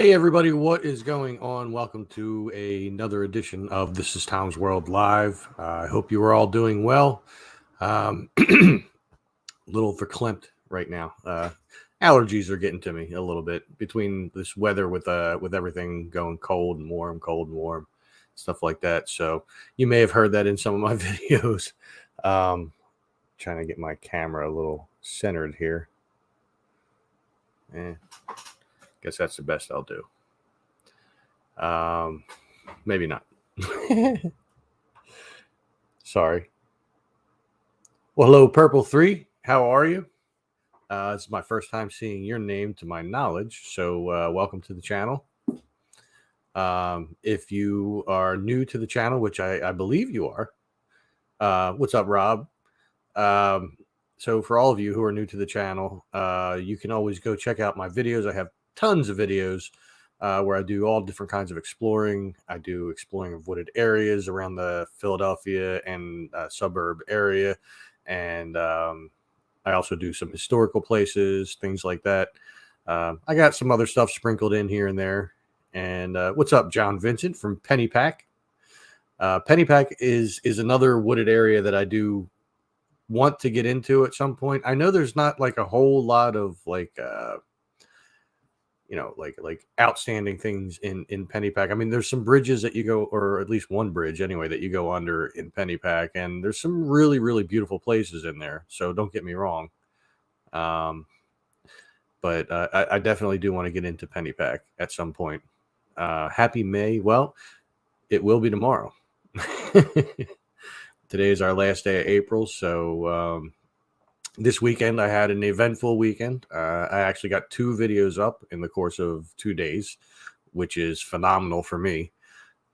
Hey everybody, what is going on? Welcome to another edition of This is Tom's World Live. I hope you are all doing well. A little verklempt right now. Allergies are getting to me a little bit between this weather with everything going cold and warm, stuff like that. So you may have heard that in some of my videos. Trying to get my camera a little centered here. Guess that's the best I'll do. Maybe not. Sorry. Well, hello, Purple 3. How are you? This is my first time seeing your name to my knowledge, so welcome to the channel. If you are new to the channel, which I believe you are, what's up, Rob? So for all of you who are new to the channel, you can always go check out my videos. I have tons of videos where I do all different kinds of exploring. I do exploring of wooded areas around the Philadelphia and suburb area. And I also do some historical places, things like that. I got some other stuff sprinkled in here and there. And what's up, John Vincent from Pennypack? Pennypack is another wooded area that I do want to get into at some point. I know there's not like a whole lot of like outstanding things in Pennypack. I mean, there's some bridges that you go, or at least one bridge anyway, that you go under in Pennypack, and there's some really, really beautiful places in there. So don't get me wrong. But I definitely do want to get into Pennypack at some point. Happy May. Well, it will be tomorrow. Today is our last day of April. So, this weekend, I had an eventful weekend. I actually got 2 videos up in the course of 2 days, which is phenomenal for me.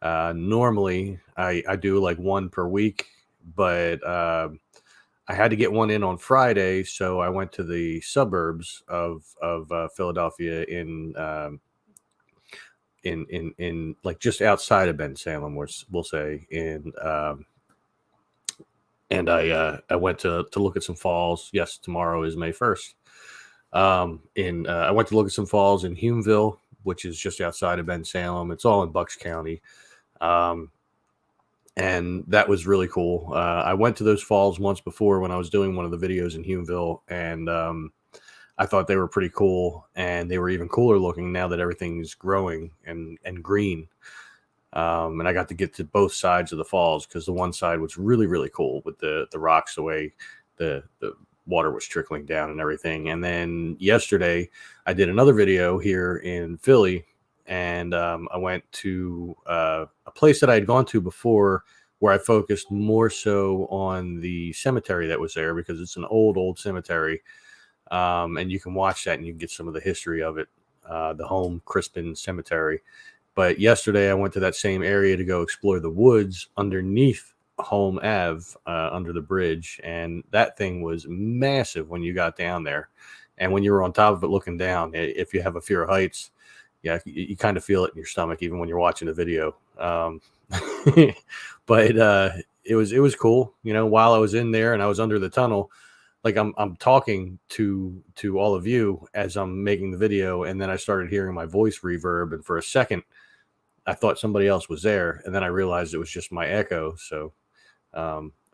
Normally, I do like 1 per week, but I had to get 1 in on Friday, so I went to the suburbs of Philadelphia in like just outside of Ben Salem, we'll say, and I went to look at some falls. Yes, tomorrow is May 1st. I went to look at some falls in Humeville, which is just outside of Ben Salem. It's all in Bucks County. And that was really cool. I went to those falls once before when I was doing one of the videos in Humeville, and I thought they were pretty cool, and they were even cooler looking now that everything's growing and green. And I got to get to both sides of the falls because the one side was really, really cool with the rocks, the way the water was trickling down and everything. And then yesterday I did another video here in Philly, and I went to a place that I had gone to before where I focused more so on the cemetery that was there because it's an old cemetery. And you can watch that and you can get some of the history of it, the Home Crispin Cemetery. But yesterday I went to that same area to go explore the woods underneath Home Ave, under the bridge. And that thing was massive when you got down there. And when you were on top of it looking down, if you have a fear of heights, yeah, you kind of feel it in your stomach, even when you're watching the video. But it was cool. You know, while I was in there and I was under the tunnel, like I'm talking to all of you as I'm making the video. And then I started hearing my voice reverb. And for a second, I thought somebody else was there, and then I realized it was just my echo. So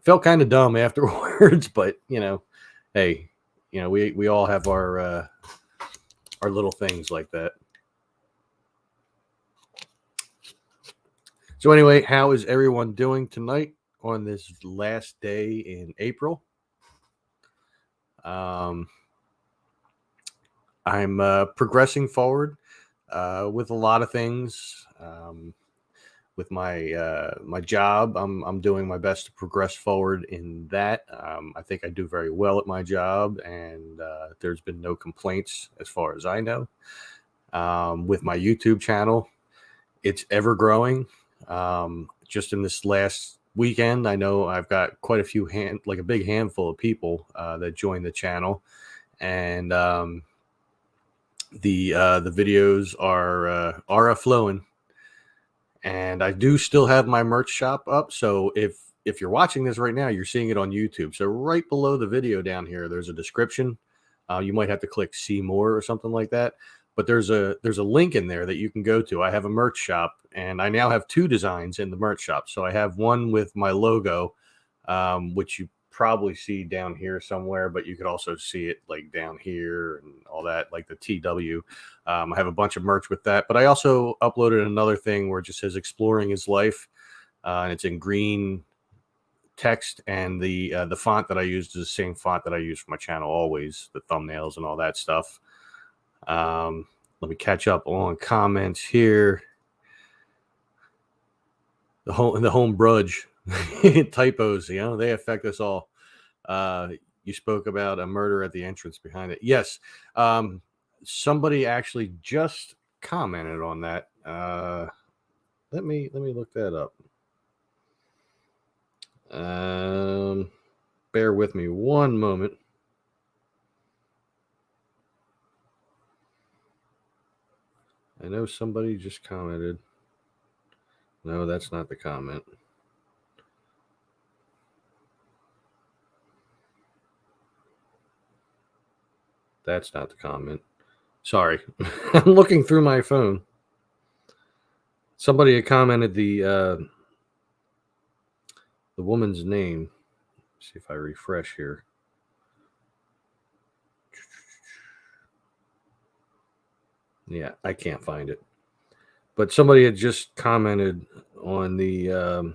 felt kind of dumb afterwards, but hey, we all have our little things like that. So anyway, how is everyone doing tonight on this last day in April? I'm progressing forward with a lot of things. With my job, I'm doing my best to progress forward in that. I think I do very well at my job, and there's been no complaints as far as I know. With my YouTube channel, it's ever growing. Just in this last weekend, I know I've got quite a few a big handful of people that joined the channel, and the videos are a-flowing. And I do still have my merch shop up. So if you're watching this right now, you're seeing it on YouTube. So right below the video down here, there's a description. You might have to click see more or something like that. but there's a link in there that you can go to. I have a merch shop, and I now have 2 designs in the merch shop. So I have one with my logo, which you probably see down here somewhere, but you could also see it like down here and all that, like the TW. I have a bunch of merch with that, but I also uploaded another thing where it just says "Exploring His Life," and it's in green text, and the font that I used is the same font that I use for my channel always, the thumbnails and all that stuff. Let me catch up on comments here. The home brudge typos, they affect us all. You spoke about a murder at the entrance behind it. Yes. Somebody actually just commented on that. Let me look that up. Bear with me one moment. I know somebody just commented. No, that's not the comment. That's not the comment. Sorry. I'm looking through my phone. Somebody had commented the woman's name. Let's see if I refresh here. Yeah, I can't find it. But somebody had just commented on the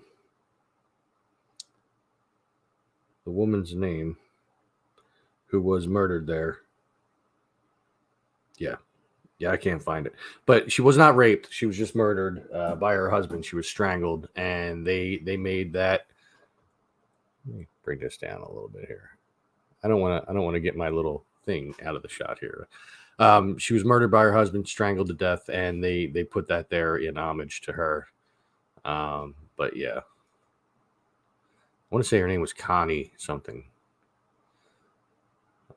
woman's name who was murdered there. Yeah, I can't find it. But she was not raped. She was just murdered by her husband. She was strangled, and they made that. Let me bring this down a little bit here. I don't want to get my little thing out of the shot here. She was murdered by her husband, strangled to death, and they put that there in homage to her. But yeah, I want to say her name was Connie something.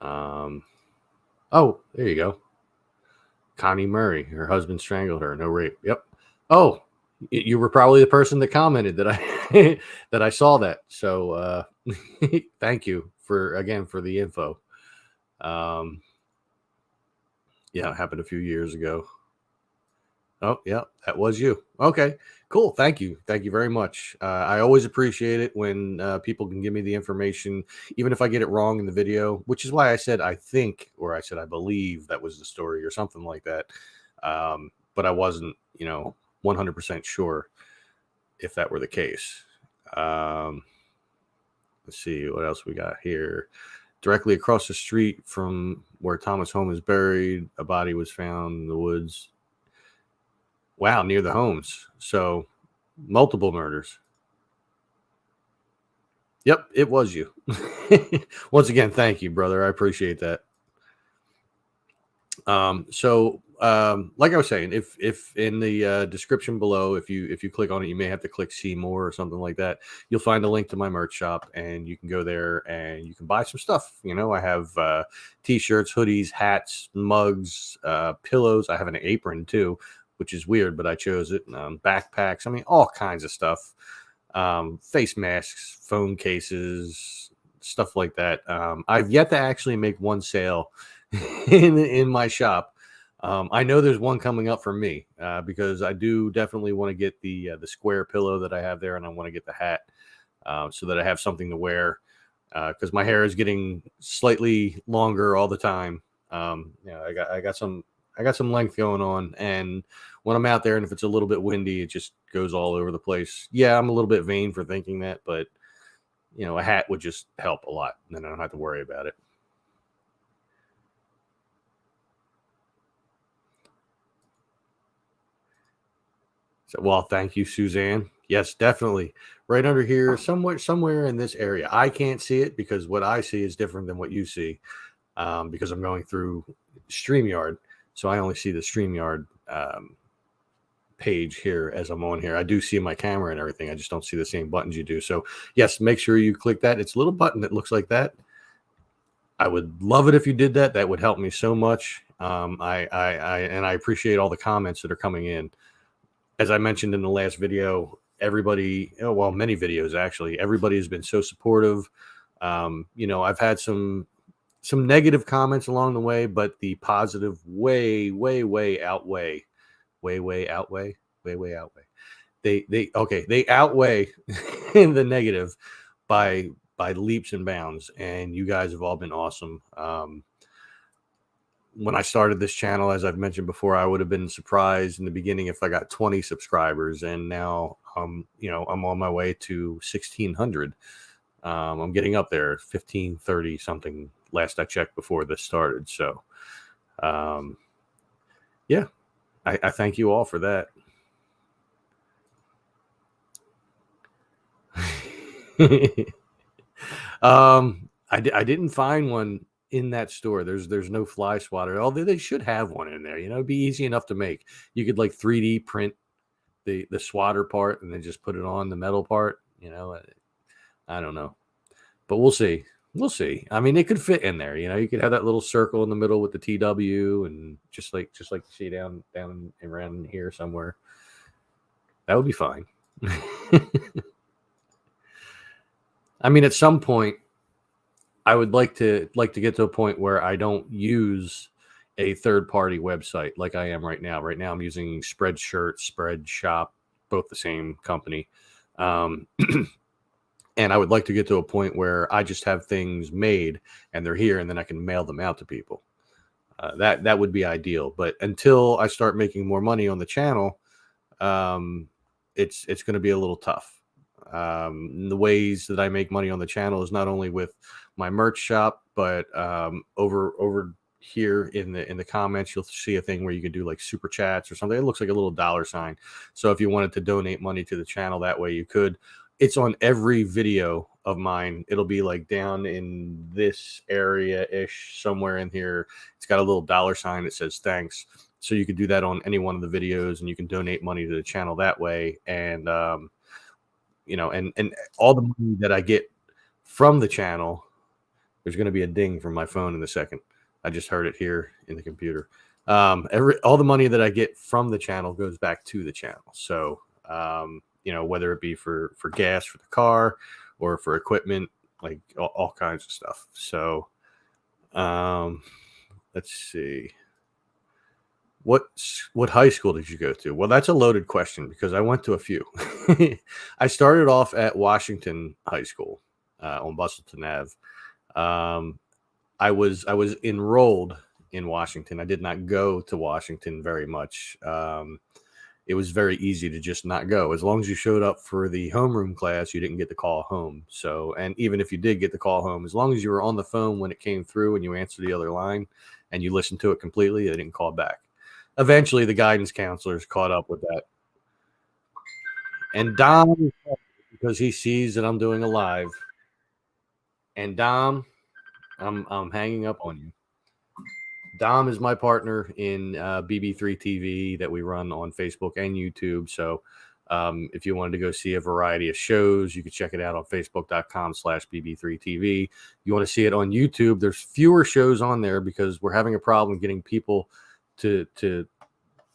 Oh, there you go. Connie Murray. Her husband strangled her. No rape. Yep. Oh, you were probably the person that commented that I that I saw that. So thank you for the info. Yeah, it happened a few years ago. Oh, yeah, that was you. Okay, cool. Thank you. Thank you very much. I always appreciate it when people can give me the information, even if I get it wrong in the video, which is why I said I think, or I said I believe that was the story or something like that. But I wasn't, 100% sure if that were the case. Let's see what else we got here. Directly across the street from where Thomas Home is buried, a body was found in the woods. Wow, near the homes. So multiple murders. Yep, it was you. Once again, thank you, brother. I appreciate that. Like I was saying, if in the description below, if you click on it, you may have to click see more or something like that. You'll find a link to my merch shop, and you can go there and you can buy some stuff. I have t-shirts, hoodies, hats, mugs, pillows. I have an apron too, which is weird, but I chose it. Backpacks. I mean, all kinds of stuff. Face masks, phone cases, stuff like that. I've yet to actually make one sale in my shop. I know there's one coming up for me because I do definitely want to get the square pillow that I have there, and I want to get the hat so that I have something to wear because my hair is getting slightly longer all the time. I got some length going on, and when I'm out there and if it's a little bit windy, it just goes all over the place. Yeah, I'm a little bit vain for thinking that, but a hat would just help a lot, and then I don't have to worry about it. So, well, thank you, Suzanne. Yes, definitely. Right under here, somewhere in this area. I can't see it because what I see is different than what you see because I'm going through StreamYard. So I only see the StreamYard page here as I'm on here. I do see my camera and everything. I just don't see the same buttons you do. So yes, make sure you click that. It's a little button that looks like that. I would love it if you did that. That would help me so much. I appreciate all the comments that are coming in. As I mentioned in the last video, everybody, many videos actually, everybody has been so supportive. I've had some some negative comments along the way, but the positive way outweigh, way outweigh, way outweigh. They outweigh the negative by leaps and bounds, and you guys have all been awesome. When I started this channel, as I've mentioned before, I would have been surprised in the beginning if I got 20 subscribers, and now I'm on my way to 1,600. I'm getting up there, 1530 something last I checked before this started. So yeah, I thank you all for that. I didn't find one in that store. There's no fly swatter, although they should have one in there. It'd be easy enough to make. You could like 3D print the swatter part and then just put it on the metal part. I don't know, but we'll see. We'll see. I mean, it could fit in there. You could have that little circle in the middle with the TW, and just like you see down around here somewhere. That would be fine. I mean, at some point, I would like to get to a point where I don't use a third-party website like I am right now. Right now, I'm using Spreadshirt, Spreadshop, both the same company. And I would like to get to a point where I just have things made and they're here, and then I can mail them out to people. That would be ideal. But until I start making more money on the channel, it's going to be a little tough. The ways that I make money on the channel is not only with my merch shop, but over here in the comments, you'll see a thing where you can do like super chats or something. It looks like a little dollar sign. So if you wanted to donate money to the channel that way, you could. It's on every video of mine. It'll be like down in this area ish, somewhere in here. It's got a little dollar sign that says thanks. So you could do that on any one of the videos, and you can donate money to the channel that way. And and all the money that I get from the channel, there's going to be a ding from my phone in a second. I just heard it here in the computer. All the money that I get from the channel goes back to the channel. So, whether it be for gas for the car or for equipment, like all kinds of stuff. So, let's see. What high school did you go to? Well, that's a loaded question because I went to a few. I started off at Washington High School on Bustleton Ave. I was enrolled in Washington. I did not go to Washington very much. It was very easy to just not go. As long as you showed up for the homeroom class, you didn't get the call home. So, and even if you did get the call home, as long as you were on the phone when it came through and you answered the other line and you listened to it completely, they didn't call back. Eventually, the guidance counselors caught up with that. And Dom, because he sees that I'm doing a live, and Dom, I'm hanging up on you. Dom is my partner in BB3 TV that we run on Facebook and YouTube. So if you wanted to go see a variety of shows, you could check it out on facebook.com/BB3TV. You want to see it on YouTube, there's fewer shows on there because we're having a problem getting people to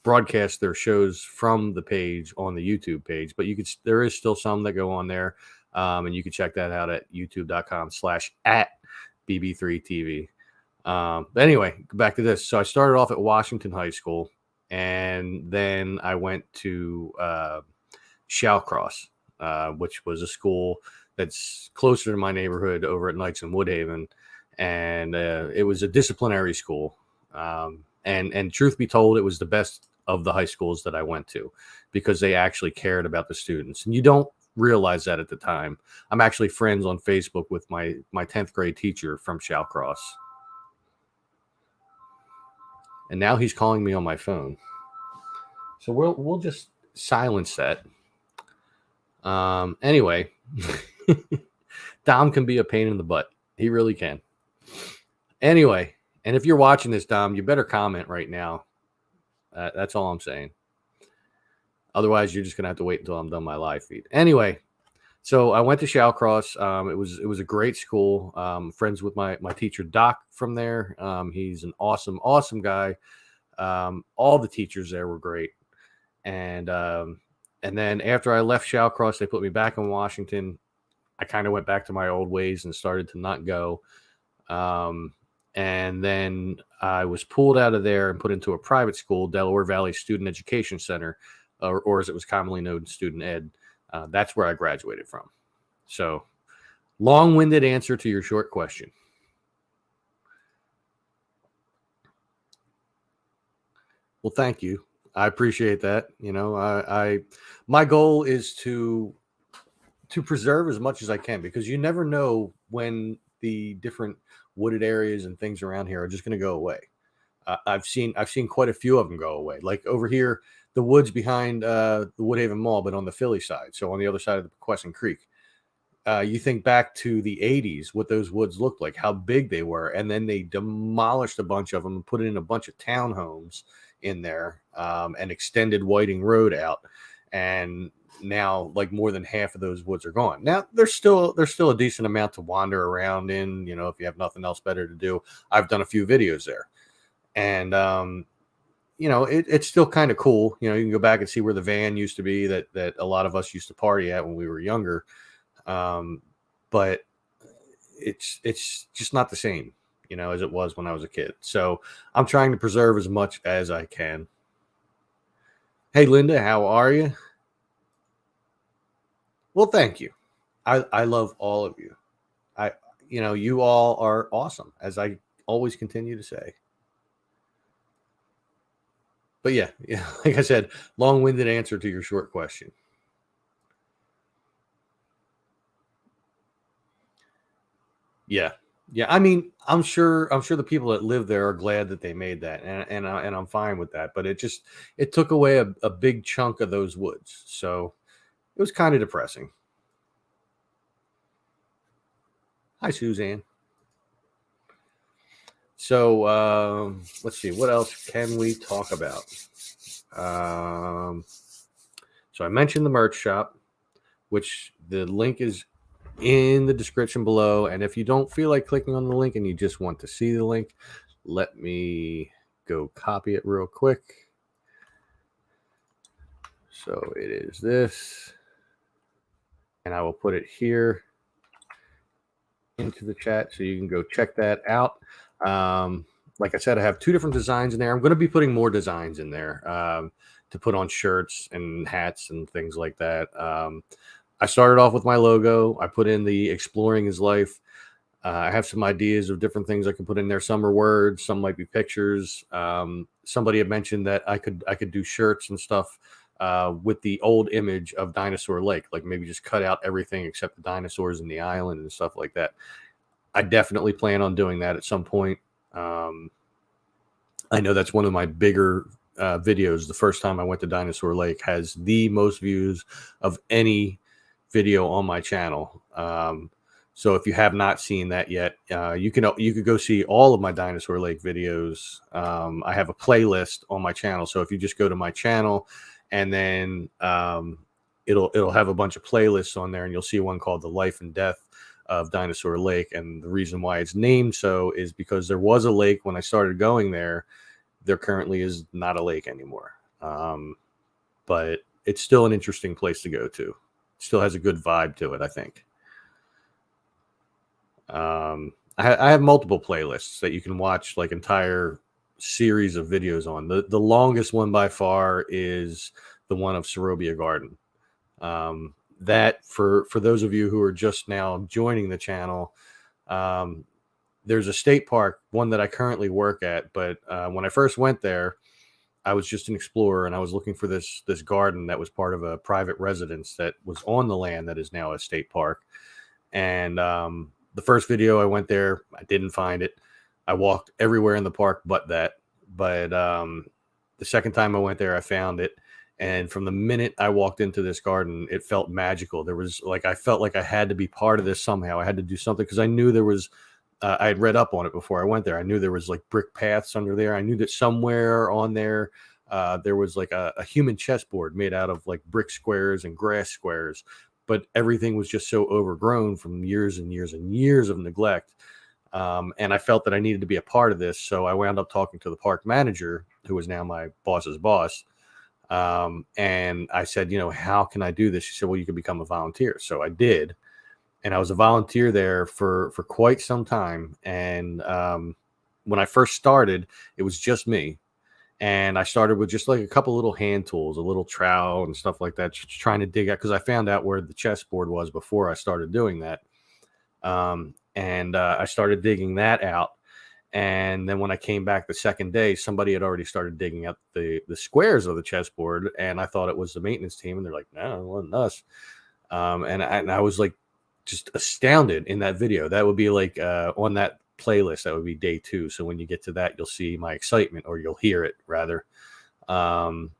broadcast their shows from the page on the YouTube page. But there is still some that go on there. And you can check that out at youtube.com/@BB3TV. But anyway, back to this. So I started off at Washington High School, and then I went to Shallcross, which was a school that's closer to my neighborhood over at Knights in Woodhaven, and it was a disciplinary school. And truth be told, it was the best of the high schools that I went to because they actually cared about the students, and you don't realize that at the time. I'm actually friends on Facebook with my 10th grade teacher from Shallcross. And now he's calling me on my phone. So we'll just silence that. Anyway, Dom can be a pain in the butt. He really can. Anyway, and if you're watching this, Dom, you better comment right now. That's all I'm saying. Otherwise, you're just going to have to wait until I'm done my live feed. Anyway, so I went to Shallcross. It was a great school. Friends with my teacher, Doc, from there. He's an awesome guy. All the teachers there were great. And then after I left Shallcross, they put me back in Washington. I kind of went back to my old ways and started to not go. And then I was pulled out of there and put into a private school, Delaware Valley Student Education Center, or as it was commonly known, Student Ed. That's where I graduated from. So, long-winded answer to your short question. Well, thank you. I appreciate that. You know, my goal is to preserve as much as I can, because you never know when the different wooded areas and things around here are just going to go away. I've seen quite a few of them go away. Like over here, the woods behind the Woodhaven Mall, but on the Philly side, so on the other side of the Quesson Creek. You think back to the 80s, what those woods looked like, how big they were, and then they demolished a bunch of them and put in a bunch of townhomes in there, and extended Whiting Road out. And now, like, more than half of those woods are gone. Now there's still a decent amount to wander around in, you know, if you have nothing else better to do. I've done a few videos there, and you know, it's still kind of cool. You know, you can go back and see where the van used to be that a lot of us used to party at when we were younger. But it's just not the same, you know, as it was when I was a kid. So I'm trying to preserve as much as I can. Hey, Linda, how are you? Well, thank you. I love all of you. You know, you all are awesome, as I always continue to say. But yeah, like I said, long-winded answer to your short question. Yeah. Yeah. I mean, I'm sure the people that live there are glad that they made that, and I'm fine with that. But it took away a big chunk of those woods. So it was kind of depressing. Hi, Suzanne. So let's see, what else can we talk about? So I mentioned the merch shop, which the link is in the description below. And if you don't feel like clicking on the link and you just want to see the link, let me go copy it real quick. So it is this, and I will put it here into the chat so you can go check that out. Like I said, I have 2 different designs in there. I'm going to be putting more designs in there to put on shirts and hats and things like that. I started off with my logo. I put in the exploring is life. I have some ideas of different things I can put in there. Some are words, some might be pictures. Somebody had mentioned that I could do shirts and stuff with the old image of Dinosaur Lake, like maybe just cut out everything except the dinosaurs and the island and stuff like that. I definitely plan on doing that at some point. I know that's one of my bigger videos. The first time I went to Dinosaur Lake has the most views of any video on my channel. So if you have not seen that yet, you could go see all of my Dinosaur Lake videos. I have a playlist on my channel, so if you just go to my channel, and then it'll have a bunch of playlists on there, and you'll see one called "The Life and Death of Dinosaur Lake." And the reason why it's named so is because there was a lake when I started going there. There currently is not a lake anymore, but it's still an interesting place to go to. It still has a good vibe to it, I think. I have multiple playlists that you can watch, like entire series of videos on. The longest one by far is the one of Serobia Garden. That for those of you who are just now joining the channel, there's a state park, one that I currently work at, but when I first went there, I was just an explorer, and I was looking for this garden that was part of a private residence that was on the land that is now a state park. And the first video I went there, I didn't find it. I walked everywhere in the park but that. But the second time I went there, I found it. And from the minute I walked into this garden, it felt magical. There was I felt like I had to be part of this somehow. I had to do something, because I knew there was, I had read up on it before I went there. I knew there was like brick paths under there. I knew that somewhere on there, there was like a human chessboard made out of like brick squares and grass squares, but everything was just so overgrown from years and years and years of neglect. And I felt that I needed to be a part of this. So I wound up talking to the park manager, who is now my boss's boss. And I said, you know, how can I do this? She said, well, you can become a volunteer. So I did. And I was a volunteer there for quite some time. And when I first started, it was just me. And I started with just like a couple little hand tools, a little trowel and stuff like that, just trying to dig out because I found out where the chessboard was before I started doing that. And I started digging that out. And then when I came back the second day, somebody had already started digging up the squares of the chessboard, and I thought it was the maintenance team, and they're like, "No, it wasn't us." And I was like, just astounded in that video. That would be like on that playlist. That would be day 2. So when you get to that, you'll see my excitement, or you'll hear it rather. Um,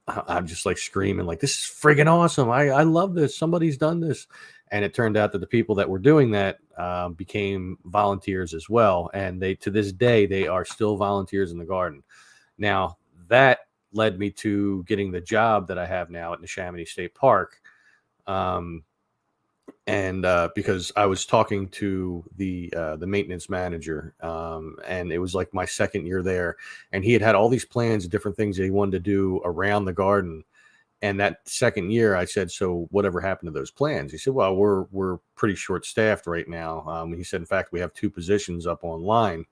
I'm just like screaming, like, this is friggin' awesome. I love this. Somebody's done this. And it turned out that the people that were doing that became volunteers as well. And they, to this day, they are still volunteers in the garden. Now, that led me to getting the job that I have now at Neshaminy State Park. And because I was talking to the maintenance manager, and it was like my second year there, and he had all these plans of different things that he wanted to do around the garden. And that second year, I said, "So whatever happened to those plans?" He said, "Well, we're pretty short staffed right now." He said, "In fact, we have 2 positions up online,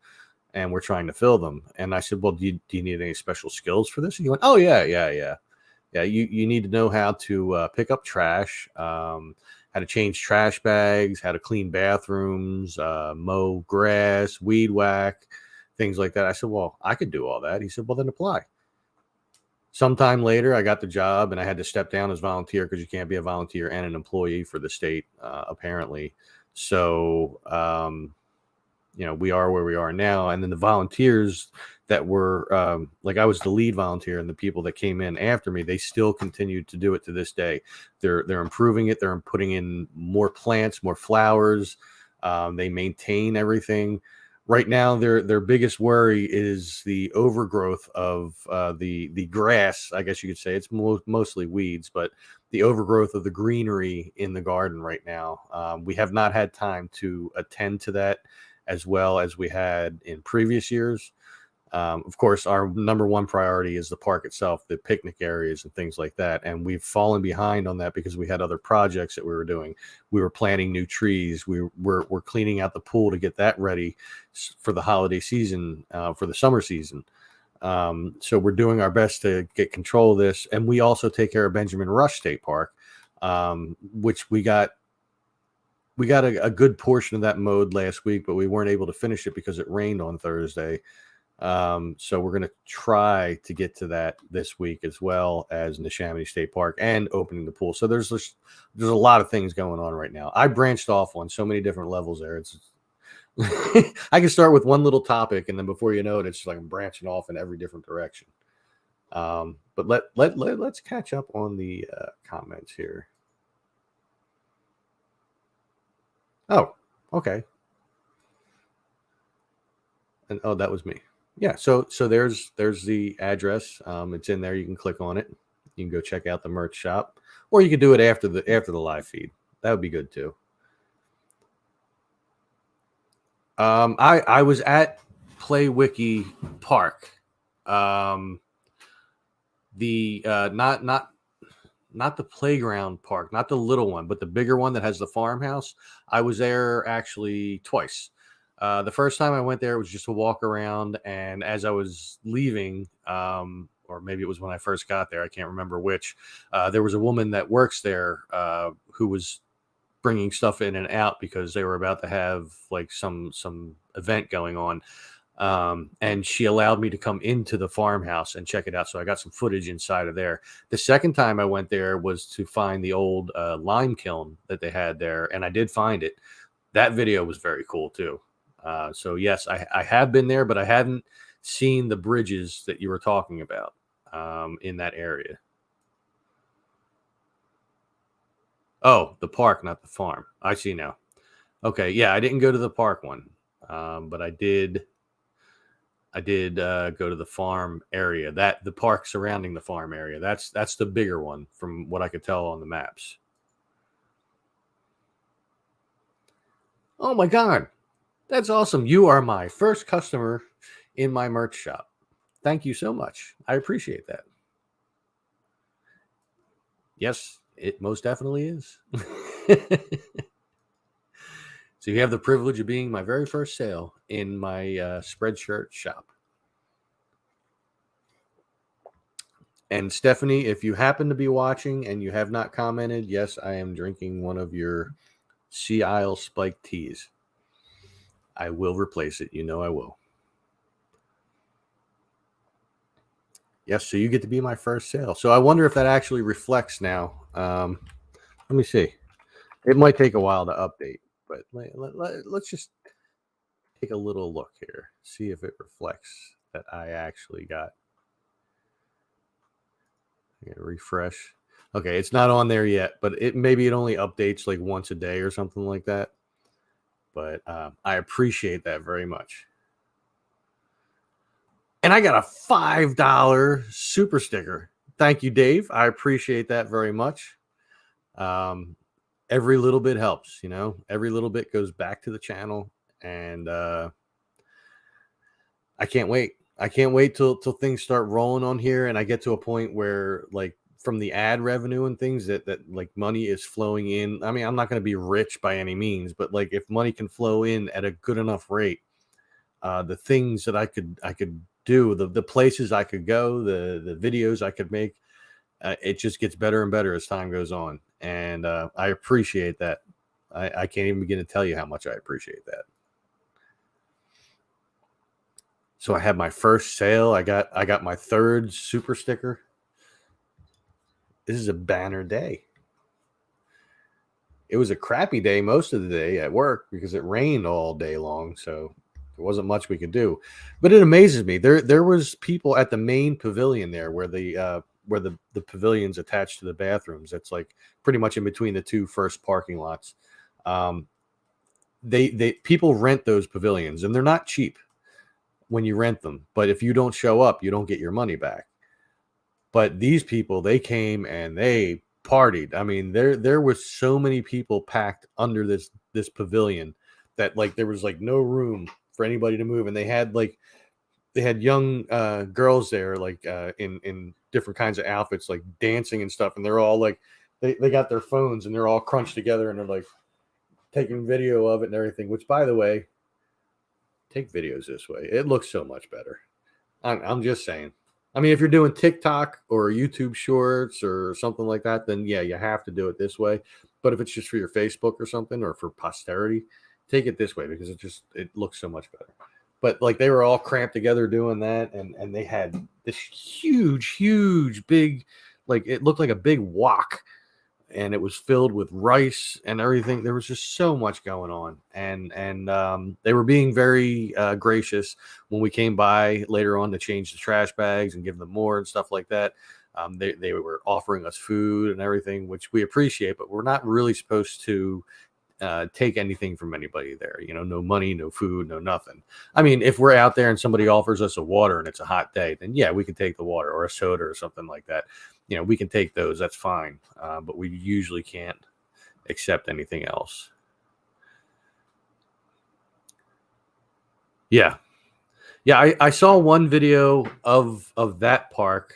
and we're trying to fill them." And I said, "Well, do you need any special skills for this?" And he went, "Oh yeah. You need to know how to pick up trash, how to change trash bags, how to clean bathrooms, mow grass, weed whack, things like that." I said, "Well, I could do all that." He said, "Well, then apply." Sometime later, I got the job, and I had to step down as volunteer because you can't be a volunteer and an employee for the state, apparently. So, we are where we are now. And then the volunteers that were like, I was the lead volunteer, and the people that came in after me, they still continued to do it to this day. They're improving it. They're putting in more plants, more flowers. They maintain everything. Right now, their biggest worry is the overgrowth of the grass. I guess you could say it's mostly weeds, but the overgrowth of the greenery in the garden right now. We have not had time to attend to that as well as we had in previous years. Of course, our number one priority is the park itself, the picnic areas and things like that. And we've fallen behind on that because we had other projects that we were doing. We were planting new trees. We're cleaning out the pool to get that ready for the holiday season, for the summer season. So we're doing our best to get control of this. And we also take care of Benjamin Rush State Park, which we got a good portion of that mowed last week, but we weren't able to finish it because it rained on Thursday. So we're going to try to get to that this week, as well as Neshaminy State Park and opening the pool. So there's a lot of things going on right now. I branched off on so many different levels there. It's I can start with one little topic, and then before you know it, it's just like I'm branching off in every different direction. But let's catch up on the comments here. Oh, okay. And oh, that was me. Yeah, so there's the address. It's in there. You can click on it. You can go check out the merch shop, or you can do it after the live feed. That would be good too. I was at PlayWiki Park. The not the playground park, not the little one, but the bigger one that has the farmhouse. I was there actually twice. The first time I went there, it was just a walk around, and as I was leaving, or maybe it was when I first got there, I can't remember which, there was a woman that works there who was bringing stuff in and out because they were about to have like some event going on. And she allowed me to come into the farmhouse and check it out. So I got some footage inside of there. The second time I went there was to find the old lime kiln that they had there, and I did find it. That video was very cool too. So yes, I have been there, but I hadn't seen the bridges that you were talking about in that area. Oh, the park, not the farm. I see now. Okay, yeah, I didn't go to the park one, but I did. I did go to the farm area. That the park surrounding the farm area. That's the bigger one from what I could tell on the maps. Oh my God, that's awesome! You are my first customer in my merch shop. Thank you so much. I appreciate that. Yes, it most definitely is. So you have the privilege of being my very first sale in my Spreadshirt shop. And Stephanie, if you happen to be watching and you have not commented, yes, I am drinking one of your Sea Isle spiked teas. I will replace it. You know I will. Yes, so you get to be my first sale. So I wonder if that actually reflects now. Let me see. It might take a while to update, but let's just take a little look here. See if it reflects that I actually got. Refresh. Okay, it's not on there yet, but maybe it only updates like once a day or something like that. But I appreciate that very much. And I got a $5 super sticker. Thank you, Dave. I appreciate that very much. Every little bit helps, you know. Every little bit goes back to the channel, and I can't wait. I can't wait till things start rolling on here, and I get to a point where, like, from the ad revenue and things that like money is flowing in. I mean, I'm not going to be rich by any means, but like if money can flow in at a good enough rate, the things that I could do, the places I could go, the videos I could make, it just gets better and better as time goes on. And I appreciate that. I can't even begin to tell you how much I appreciate that. So I had my first sale. I got my third super sticker. This is a banner day. It was a crappy day most of the day at work because it rained all day long. So there wasn't much we could do, but it amazes me. There was people at the main pavilion there where the pavilion's attached to the bathrooms. That's like pretty much in between the two first parking lots. They people rent those pavilions, and they're not cheap when you rent them. But if you don't show up, you don't get your money back. But these people, they came and they partied. I mean, there was so many people packed under this pavilion that like there was like no room for anybody to move, and they had young girls there like in different kinds of outfits, like dancing and stuff, and they're all like they got their phones and they're all crunched together and they're like taking video of it and everything, which, by the way, take videos this way. It looks so much better. I'm just saying. I mean, if you're doing TikTok or YouTube shorts or something like that, then yeah, you have to do it this way. But if it's just for your Facebook or something or for posterity, take it this way because it looks so much better. But like they were all cramped together doing that, and they had this huge big, like it looked like a big wok, and it was filled with rice and everything. There was just so much going on, and they were being very gracious when we came by later on to change the trash bags and give them more and stuff like that. They were offering us food and everything, which we appreciate, but we're not really supposed to take anything from anybody there. You know, no money, no food, no nothing. I mean, if we're out there and somebody offers us a water and it's a hot day, then yeah, we can take the water, or a soda or something like that. You know, we can take those. That's fine. But we usually can't accept anything else. Yeah. Yeah. I saw one video of that park.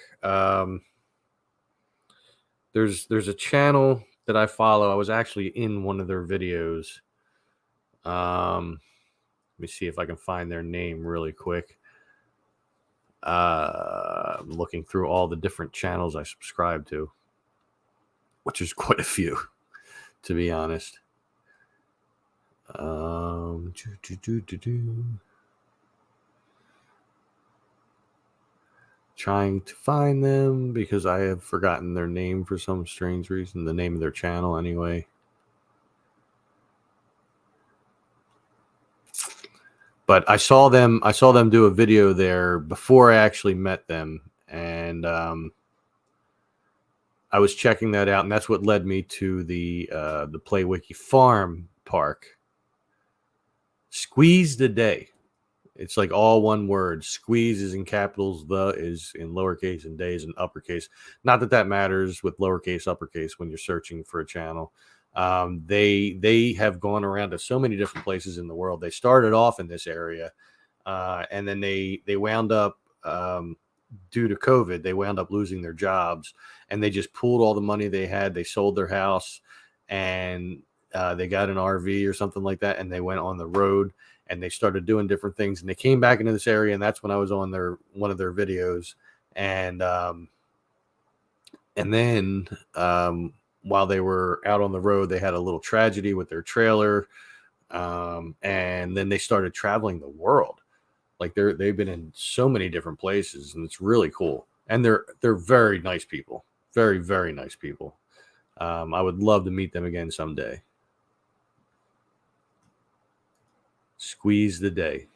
There's a channel that I follow. I was actually in one of their videos. Let me see if I can find their name really quick. I'm looking through all the different channels I subscribe to, which is quite a few, to be honest. Trying to find them because I have forgotten their name for some strange reason, the name of their channel anyway. But I saw them do a video there before I actually met them, and I was checking that out, and that's what led me to the PlayWiki Farm Park. Squeeze the day. It's like all one word. Squeeze is in capitals, the is in lowercase, and day is in uppercase. Not that that matters with lowercase, uppercase when you're searching for a channel. They have gone around to so many different places in the world. They started off in this area, and then they wound up due to COVID, they wound up losing their jobs, and they just pooled all the money they had. They sold their house, and They got an RV or something like that, and they went on the road and they started doing different things. And they came back into this area, and that's when I was on one of their videos. And then while they were out on the road, they had a little tragedy with their trailer, and then they started traveling the world. Like they've been in so many different places, and it's really cool. And they're very nice people, very very nice people. I would love to meet them again someday. Squeeze the day.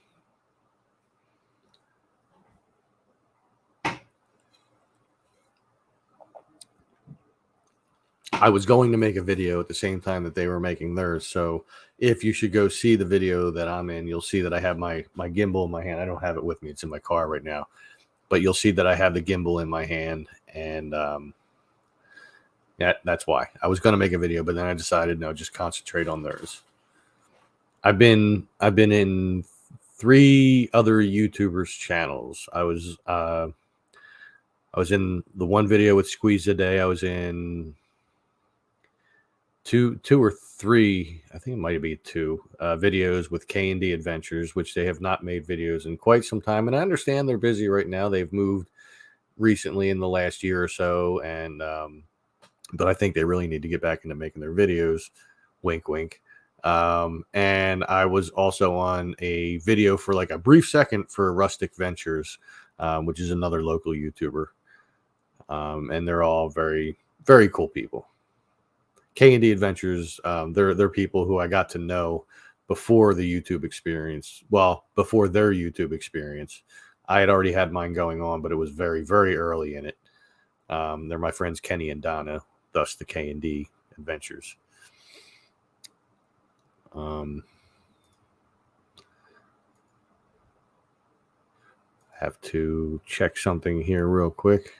I was going to make a video at the same time that they were making theirs. So if you should go see the video that I'm in, you'll see that I have my gimbal in my hand. I don't have it with me. It's in my car right now. But you'll see that I have the gimbal in my hand. And that's why. I was going to make a video, but then I decided, no, just concentrate on theirs. I've been in 3 other YouTubers' channels. I was in the one video with Squeeze a Day. I was in two or three, I think it might be 2 videos with K&D Adventures, which they have not made videos in quite some time. And I understand they're busy right now. They've moved recently in the last year or so, and but I think they really need to get back into making their videos. Wink, wink. And I was also on a video for like a brief second for Rustic Ventures, which is another local YouTuber. And they're all very, very cool people. K&D Adventures, they're people who I got to know before the YouTube experience. Well, before their YouTube experience. I had already had mine going on, but it was very, very early in it. They're my friends Kenny and Donna, thus the K&D Adventures. Have to check something here real quick.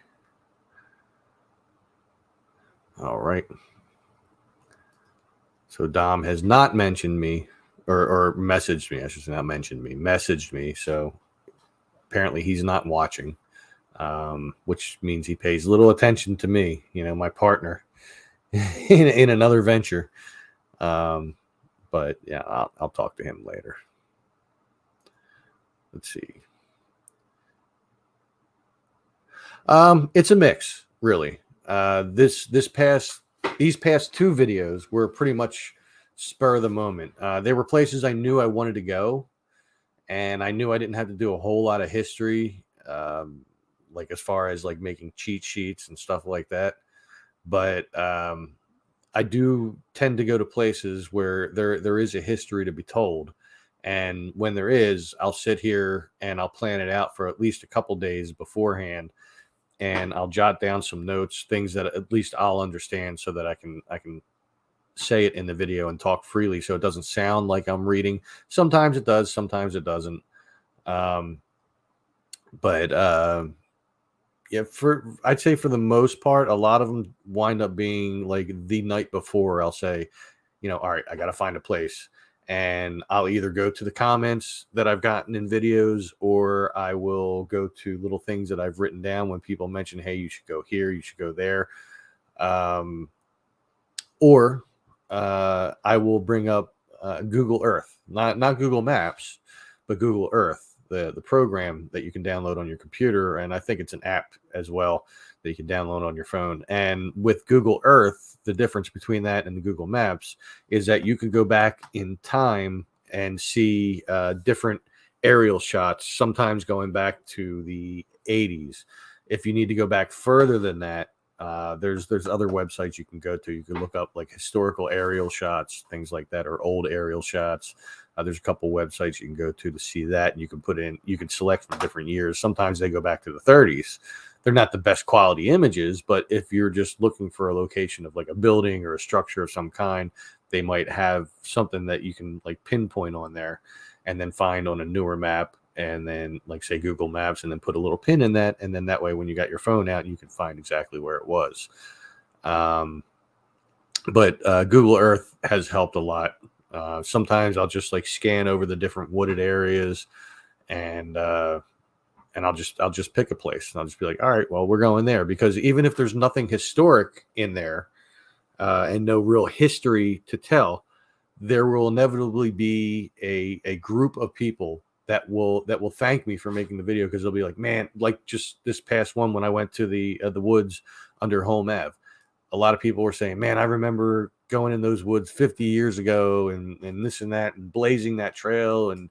All right. So Dom has not mentioned me or messaged me. I should say not mentioned me, messaged me. So apparently he's not watching, which means he pays little attention to me, my partner in another venture. But yeah, I'll talk to him later. Let's see. It's a mix, really. These past 2 videos were pretty much spur of the moment. They were places I knew I wanted to go, and I knew I didn't have to do a whole lot of history, like as far as like making cheat sheets and stuff like that. But I do tend to go to places where there is a history to be told. And when there is, I'll sit here and I'll plan it out for at least a couple days beforehand. And I'll jot down some notes, things that at least I'll understand so that I can say it in the video and talk freely so it doesn't sound like I'm reading. Sometimes it does, sometimes it doesn't. Yeah, I'd say for the most part, a lot of them wind up being like the night before. I'll say, all right, I got to find a place. And I'll either go to the comments that I've gotten in videos, or I will go to little things that I've written down when people mention, hey, you should go here, you should go there. Or I will bring up Google Earth, not Google Maps, but Google Earth, the program that you can download on your computer. And I think it's an app as well that you can download on your phone. And with Google Earth, the difference between that and the Google Maps is that you can go back in time and see different aerial shots, sometimes going back to the 80s. If you need to go back further than that, there's other websites you can go to. You can look up like historical aerial shots, things like that, or old aerial shots. There's a couple websites you can go to see that, and you can select from different years. Sometimes they go back to the 30s. They're not the best quality images, but if you're just looking for a location of like a building or a structure of some kind, they might have something that you can like pinpoint on there and then find on a newer map, and then like say Google Maps, and then put a little pin in that. And then that way, when you got your phone out, you can find exactly where it was. But Google Earth has helped a lot. Sometimes I'll just like scan over the different wooded areas, and I'll just pick a place, and I'll just be like, all right, well, we're going there, because even if there's nothing historic in there, and no real history to tell, there will inevitably be a group of people that will thank me for making the video, because they'll be like, man, like just this past one when I went to the woods under Home Ave. A lot of people were saying, man, I remember going in those woods 50 years ago and this and that and blazing that trail and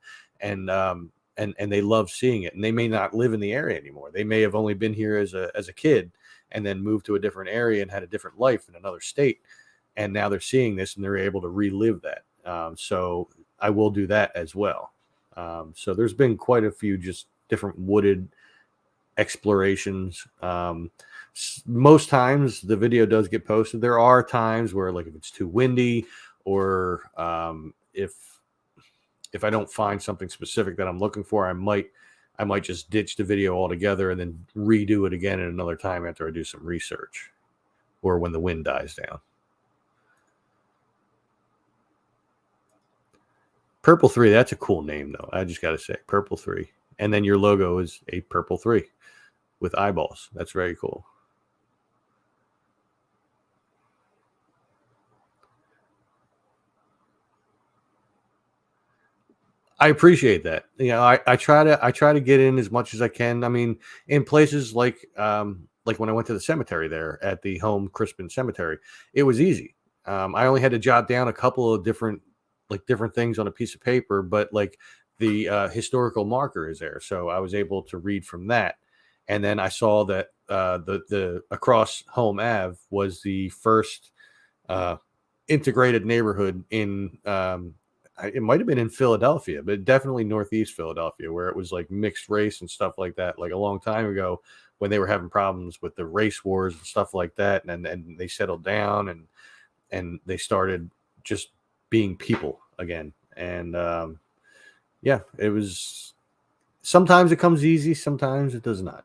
they love seeing it. And they may not live in the area anymore. They may have only been here as a kid and then moved to a different area and had a different life in another state. And now they're seeing this and they're able to relive that. So I will do that as well. So there's been quite a few just different wooded explorations. Most times the video does get posted. There are times where, like, if it's too windy or if I don't find something specific that I'm looking for, I might just ditch the video altogether and then redo it again at another time after I do some research or when the wind dies down. Purple 3, that's a cool name, though. I just got to say, Purple 3. And then your logo is a Purple 3 with eyeballs. That's very cool. I appreciate that. You know, I try to get in as much as I can. I mean, in places like when I went to the cemetery there at the Home Crispin Cemetery, it was easy. I only had to jot down a couple of different things on a piece of paper, but like the historical marker is there, so I was able to read from that. And then I saw that the across Home Ave was the first integrated neighborhood in it might have been in Philadelphia, but definitely Northeast Philadelphia, where it was like mixed race and stuff like that, like a long time ago when they were having problems with the race wars and stuff like that. And they settled down and they started just being people again. And yeah, it was, sometimes it comes easy, sometimes it does not.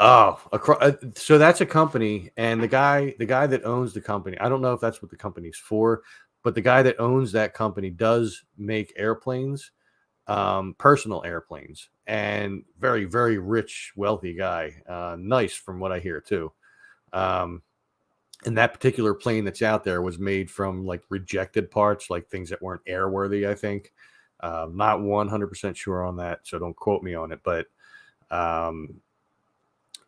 Oh, so that's a company, and the guy that owns the company, I don't know if that's what the company's for, but the guy that owns that company does make airplanes, personal airplanes, and very, very rich, wealthy guy. Nice from what I hear too. And that particular plane that's out there was made from like rejected parts, like things that weren't airworthy, I think. Not 100% sure on that, so don't quote me on it, but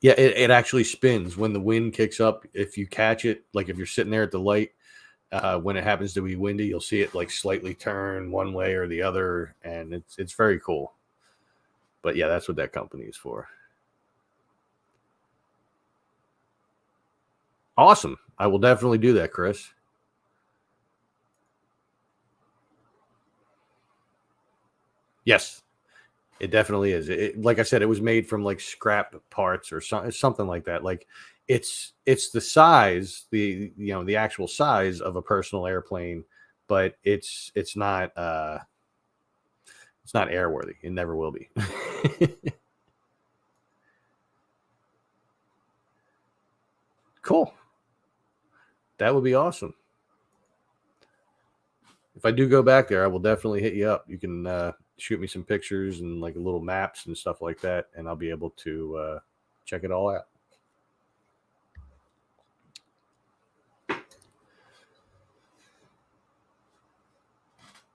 yeah, it actually spins when the wind kicks up. If you catch it, like if you're sitting there at the light, when it happens to be windy, you'll see it like slightly turn one way or the other, and it's very cool. But yeah, that's what that company is for. Awesome. I will definitely do that, Chris. Yes, it definitely is. Like I said, it was made from like scrap parts or something like that. Like it's the size, the actual size of a personal airplane, but it's not airworthy. It never will be. Cool. That would be awesome. If I do go back there, I will definitely hit you up. You can shoot me some pictures and like little maps and stuff like that, and I'll be able to check it all out.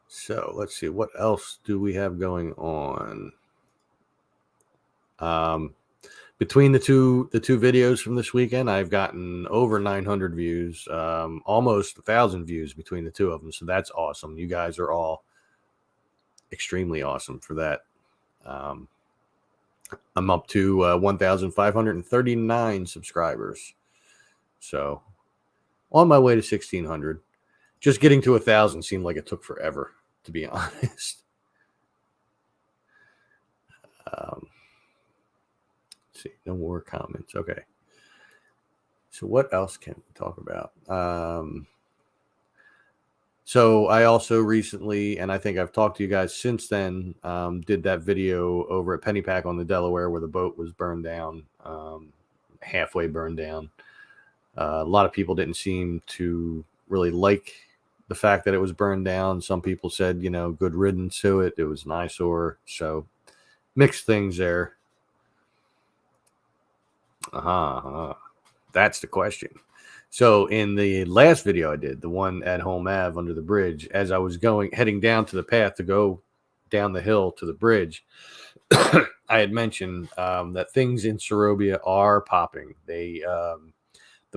So let's see, what else do we have going on? Between the two videos from this weekend, I've gotten over 900 views, almost 1,000 views between the two of them. So that's awesome. You guys are all extremely awesome for that. I'm up to 1,539 subscribers. So on my way to 1,600. Just getting to 1,000 seemed like it took forever, to be honest. Let's see, no more comments. Okay. So what else can we talk about? So I also recently, and I think I've talked to you guys since then, did that video over at Pennypack on the Delaware where the boat was burned down, halfway burned down. A lot of people didn't seem to really like the fact that it was burned down. Some people said, good riddance to it. It was an eyesore. So mixed things there. That's the question. So in the last video I did, the one at Home Ave under the bridge, as I was heading down to the path to go down the hill to the bridge, I had mentioned that things in Sorobia are popping. The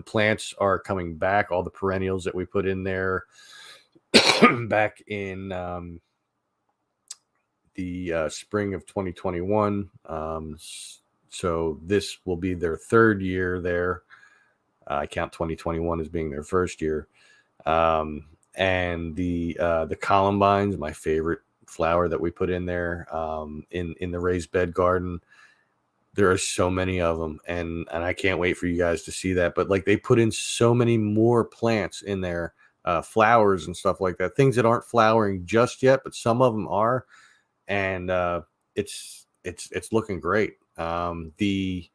plants are coming back. All the perennials that we put in there back in the spring of 2021. So this will be their third year there. I count 2021 as being their first year. And the columbines, my favorite flower that we put in there in the raised bed garden. There are so many of them, and I can't wait for you guys to see that. But like they put in so many more plants in there, flowers and stuff like that, things that aren't flowering just yet, but some of them are, and it's looking great. The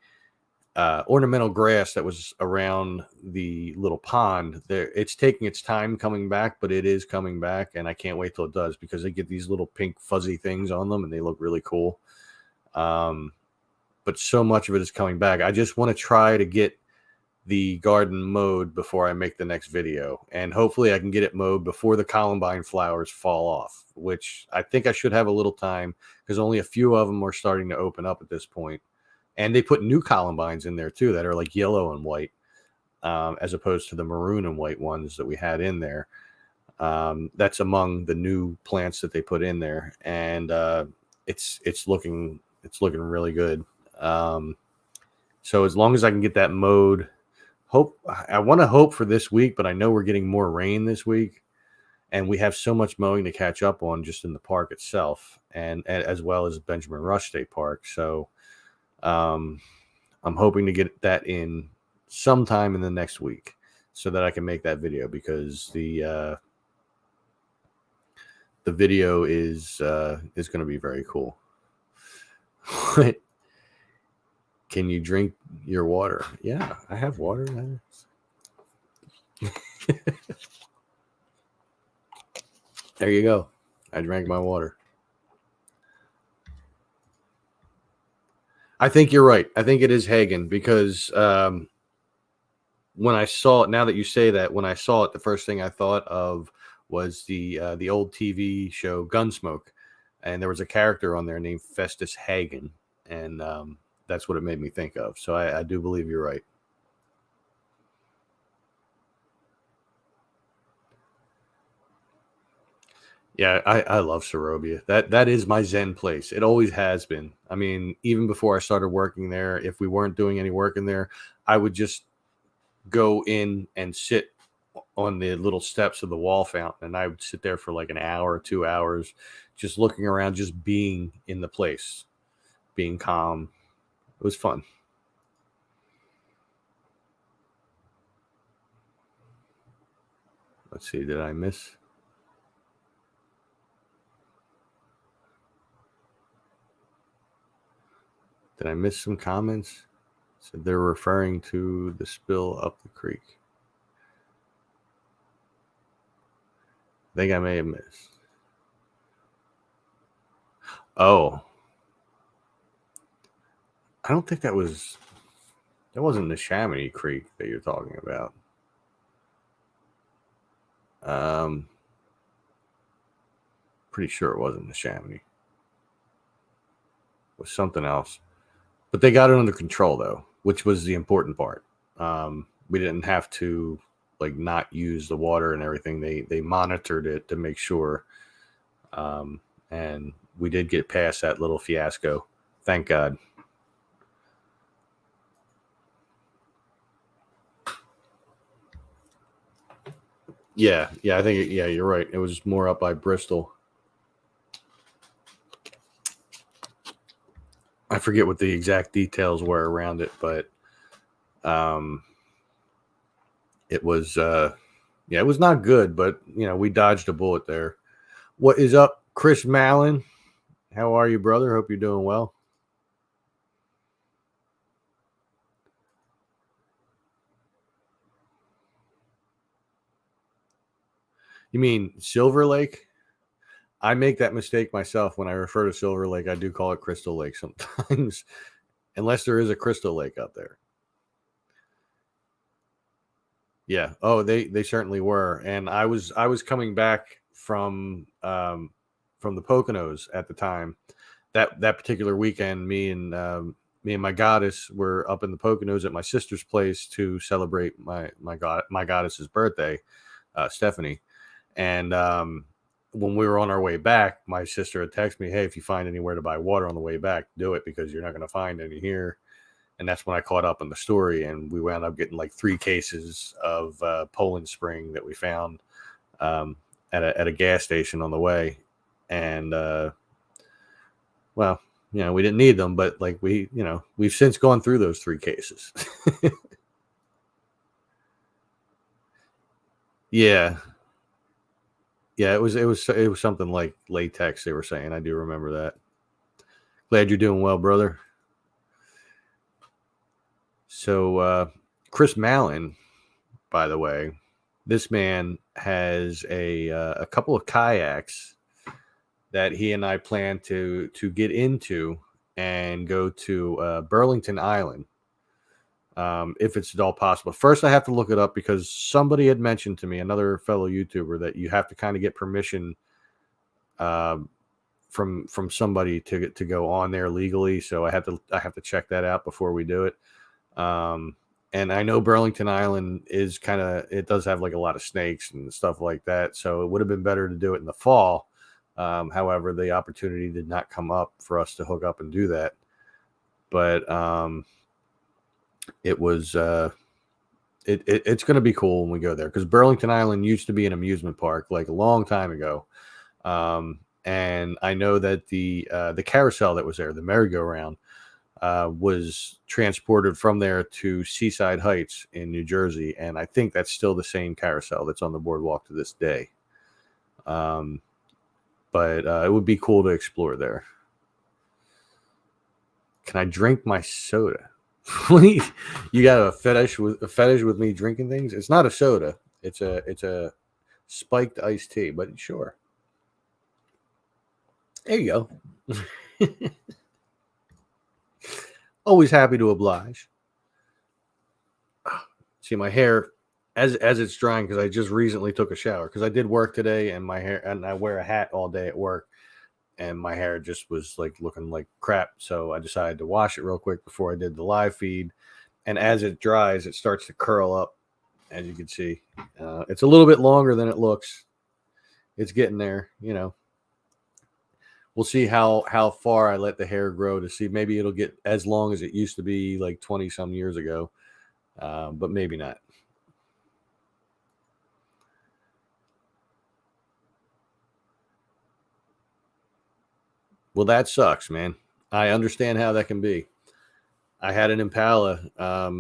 ornamental grass that was around the little pond there, it's taking its time coming back, but it is coming back, and I can't wait till it does because they get these little pink fuzzy things on them and they look really cool. But so much of it is coming back. I just want to try to get the garden mowed before I make the next video, and hopefully I can get it mowed before the columbine flowers fall off, which I think I should have a little time because only a few of them are starting to open up at this point. And they put new columbines in there too that are like yellow and white, as opposed to the maroon and white ones that we had in there. That's among the new plants that they put in there, and it's looking really good. So as long as I can get that mowed, I want to hope for this week, but I know we're getting more rain this week, and we have so much mowing to catch up on just in the park itself, and as well as Benjamin Rush State Park. So I'm hoping to get that in sometime in the next week so that I can make that video, because the video is going to be very cool. Can you drink your water? Yeah, I have water. There you go. I drank my water. I think you're right. I think it is Hagen, because when I saw it, now that you say that, when I saw it, the first thing I thought of was the old TV show Gunsmoke, and there was a character on there named Festus Hagen, and that's what it made me think of. So I do believe you're right. Yeah, I love Sorobia. That is my Zen place. It always has been. I mean, even before I started working there, if we weren't doing any work in there, I would just go in and sit on the little steps of the wall fountain, and I would sit there for like an hour or 2 hours, just looking around, just being in the place, being calm. It was fun. Let's see, did I miss? Did I miss some comments? So they're referring to the spill up the creek. I think I may have missed. Oh, I don't think that wasn't the Chamonix Creek that you're talking about. Pretty sure it wasn't the Chamonix. It was something else. But they got it under control, though, which was the important part. We didn't have to like not use the water and everything. They monitored it to make sure, and we did get past that little fiasco. Thank God. Yeah, I think you're right. It was more up by Bristol. I forget what the exact details were around it, but it was it was not good, but we dodged a bullet there. What is up, Chris Mallon? How are you, brother? Hope you're doing well. You mean Silver Lake? I make that mistake myself when I refer to Silver Lake. I do call it Crystal Lake sometimes, unless there is a Crystal Lake out there. Yeah. Oh, they certainly were. And I was coming back from the Poconos at the time. That particular weekend, me and my goddess were up in the Poconos at my sister's place to celebrate my goddess's birthday, Stephanie. And when we were on our way back, my sister had texted me, "Hey, if you find anywhere to buy water on the way back, do it because you're not going to find any here." And that's when I caught up on the story, and we wound up getting like 3 cases of Poland Spring that we found um, at a gas station on the way. And well, we didn't need them, but like we've since gone through those 3 cases. Yeah, yeah, it was something like latex. They were saying. I do remember that. Glad you're doing well, brother. So Chris Mallon, by the way, this man has a couple of kayaks that he and I plan to get into and go to Burlington Island, if it's at all possible. First, I have to look it up because somebody had mentioned to me, another fellow YouTuber, that you have to kind of get permission uh, from somebody to go on there legally. So I have to check that out before we do it. Um, and I know Burlington Island is it does have like a lot of snakes and stuff like that. So it would have been better to do it in the fall. However, the opportunity did not come up for us to hook up and do that. But it was it's going to be cool when we go there because Burlington Island used to be an amusement park like a long time ago. And I know that the carousel that was there, the merry-go-round, was transported from there to Seaside Heights in New Jersey, and I think that's still the same carousel that's on the boardwalk to this day. Um, but it would be cool to explore there. Can I drink my soda? You got a fetish with me drinking things? It's not a soda. It's a spiked iced tea, but sure. There you go. Always happy to oblige. See my hair as it's drying because I just recently took a shower because I did work today and my hair and I wear a hat all day at work and my hair just was like looking like crap. So I decided to wash it real quick before I did the live feed. And as it dries, it starts to curl up, as you can see. It's a little bit longer than it looks. It's getting there, We'll see how far I let the hair grow to see. Maybe it'll get as long as it used to be like 20 some years ago, but maybe not. Well, that sucks, man. I understand how that can be. I had an Impala a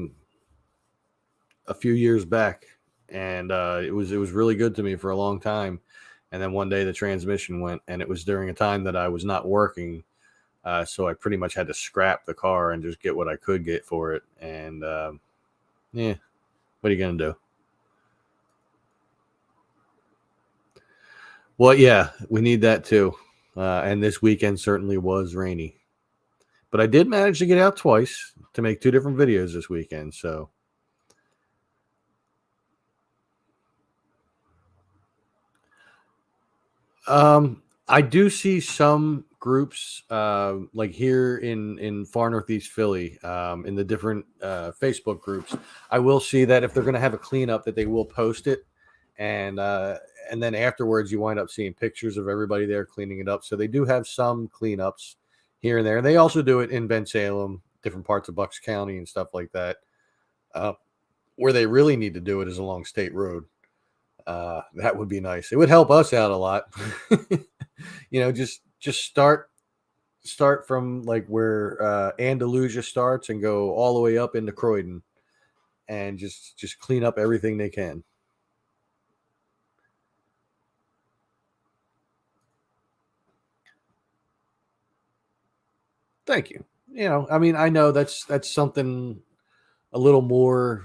few years back, and it was really good to me for a long time. And then one day the transmission went, and it was during a time that I was not working, so I pretty much had to scrap the car and just get what I could get for it. And yeah, what are you gonna do? Well, yeah, we need that too. And this weekend certainly was rainy, but I did manage to get out twice to make 2 different videos this weekend. So I do see some groups like here in far northeast Philly, in the different Facebook groups. I will see that if they're going to have a cleanup, that they will post it, and then afterwards you wind up seeing pictures of everybody there cleaning it up. So they do have some cleanups here and there. And they also do it in Ben Salem, different parts of Bucks County, and stuff like that. Uh, where they really need to do it is along State Road. That would be nice. It would help us out a lot. Just start from like where Andalusia starts and go all the way up into Croydon, and just clean up everything they can. Thank you. I mean, I know that's something a little more